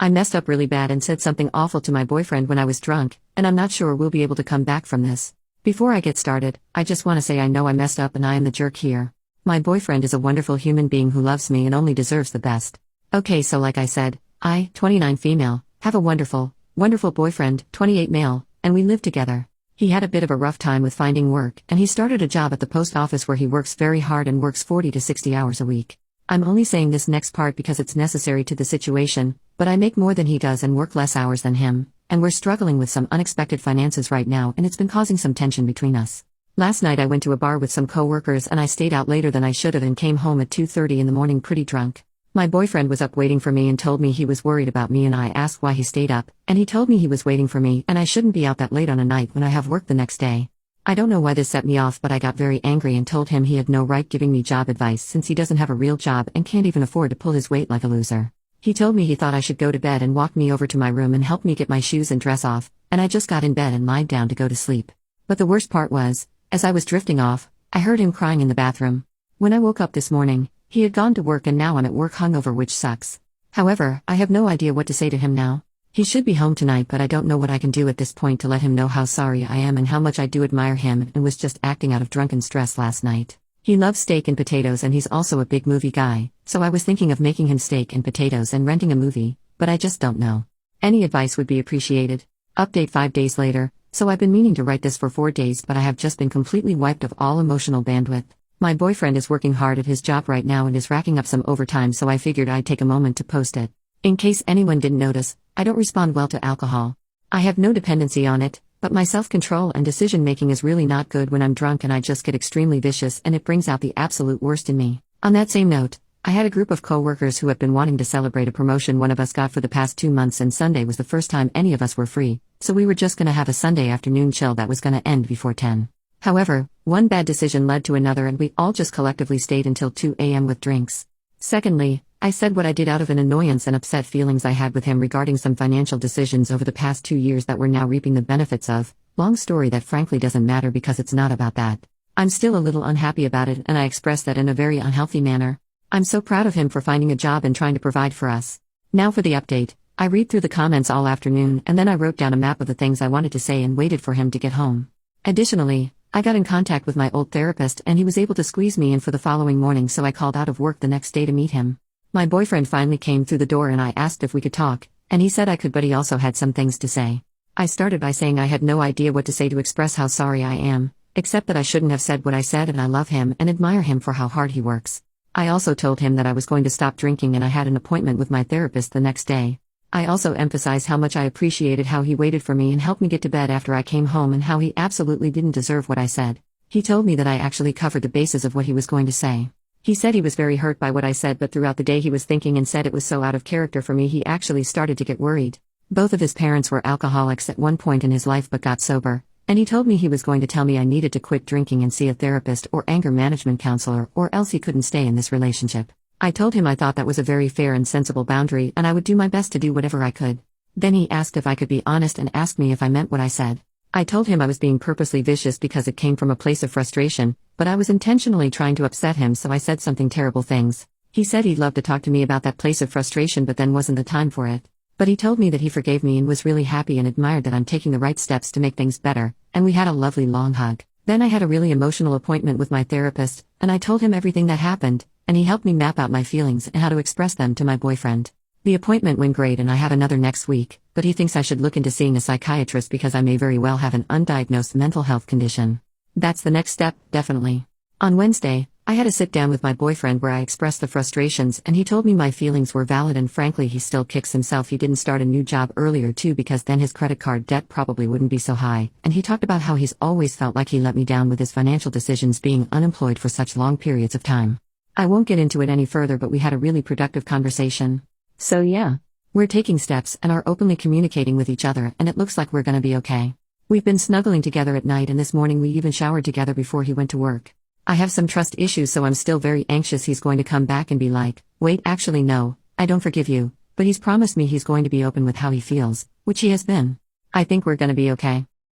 I messed up really bad and said something awful to my boyfriend when I was drunk, and I'm not sure we'll be able to come back from this. Before I get started, I just want to say I know I messed up and I am the jerk here. My boyfriend is a wonderful human being who loves me and only deserves the best. Okay, so like I said, I, 29 female, have a wonderful boyfriend, 28 male, and we live together. He had a bit of a rough time with finding work, and he started a job at the post office where he works very hard and works 40 to 60 hours a week. I'm only saying this next part because it's necessary to the situation, but I make more than he does and work less hours than him, and we're struggling with some unexpected finances right now and it's been causing some tension between us. Last night I went to a bar with some co-workers and I stayed out later than I should have and came home at 2:30 in the morning pretty drunk. My boyfriend was up waiting for me and told me he was worried about me and I asked why he stayed up, and he told me he was waiting for me and I shouldn't be out that late on a night when I have work the next day. I don't know why this set me off, but I got very angry and told him he had no right giving me job advice since he doesn't have a real job and can't even afford to pull his weight like a loser. He told me he thought I should go to bed and walked me over to my room and helped me get my shoes and dress off, and I just got in bed and lied down to go to sleep. But the worst part was, as I was drifting off, I heard him crying in the bathroom. When I woke up this morning, he had gone to work and now I'm at work hungover, which sucks. However, I have no idea what to say to him now. He should be home tonight, but I don't know what I can do at this point to let him know how sorry I am and how much I do admire him and was just acting out of drunken stress last night. He loves steak and potatoes and he's also a big movie guy, so I was thinking of making him steak and potatoes and renting a movie, but I just don't know. Any advice would be appreciated. Update 5 days later, so I've been meaning to write this for 4 days but I have just been completely wiped of all emotional bandwidth. My boyfriend is working hard at his job right now and is racking up some overtime, so I figured I'd take a moment to post it. In case anyone didn't notice, I don't respond well to alcohol. I have no dependency on it, but my self-control and decision-making is really not good when I'm drunk and I just get extremely vicious and it brings out the absolute worst in me. On that same note, I had a group of co-workers who have been wanting to celebrate a promotion one of us got for the past 2 months, and Sunday was the first time any of us were free, so we were just gonna have a Sunday afternoon chill that was gonna end before 10. However, one bad decision led to another and we all just collectively stayed until 2 a.m. with drinks. Secondly, I said what I did out of an annoyance and upset feelings I had with him regarding some financial decisions over the past 2 years that we're now reaping the benefits of. Long story that frankly doesn't matter because it's not about that. I'm still a little unhappy about it and I expressed that in a very unhealthy manner. I'm so proud of him for finding a job and trying to provide for us. Now for the update. I read through the comments all afternoon and then I wrote down a map of the things I wanted to say and waited for him to get home. Additionally, I got in contact with my old therapist and he was able to squeeze me in for the following morning, so I called out of work the next day to meet him. My boyfriend finally came through the door and I asked if we could talk, and he said I could, but he also had some things to say. I started by saying I had no idea what to say to express how sorry I am, except that I shouldn't have said what I said and I love him and admire him for how hard he works. I also told him that I was going to stop drinking and I had an appointment with my therapist the next day. I also emphasized how much I appreciated how he waited for me and helped me get to bed after I came home and how he absolutely didn't deserve what I said. He told me that I actually covered the bases of what he was going to say. He said he was very hurt by what I said, but throughout the day he was thinking and said it was so out of character for me he actually started to get worried. Both of his parents were alcoholics at one point in his life but got sober, and he told me he was going to tell me I needed to quit drinking and see a therapist or anger management counselor or else he couldn't stay in this relationship. I told him I thought that was a very fair and sensible boundary and I would do my best to do whatever I could. Then he asked if I could be honest and asked me if I meant what I said. I told him I was being purposely vicious because it came from a place of frustration, but I was intentionally trying to upset him, so I said something terrible things. He said he'd love to talk to me about that place of frustration but then wasn't the time for it. But he told me that he forgave me and was really happy and admired that I'm taking the right steps to make things better, and we had a lovely long hug. Then I had a really emotional appointment with my therapist, and I told him everything that happened, and he helped me map out my feelings and how to express them to my boyfriend. The appointment went great and I have another next week, but he thinks I should look into seeing a psychiatrist because I may very well have an undiagnosed mental health condition. That's the next step, definitely. On Wednesday, I had a sit down with my boyfriend where I expressed the frustrations and he told me my feelings were valid and frankly he still kicks himself he didn't start a new job earlier too because then his credit card debt probably wouldn't be so high, and he talked about how he's always felt like he let me down with his financial decisions being unemployed for such long periods of time. I won't get into it any further, but we had a really productive conversation. So yeah, we're taking steps and are openly communicating with each other and it looks like we're gonna be okay. We've been snuggling together at night and this morning we even showered together before he went to work. I have some trust issues, so I'm still very anxious he's going to come back and be like, wait, actually no, I don't forgive you, but he's promised me he's going to be open with how he feels, which he has been. I think we're gonna be okay.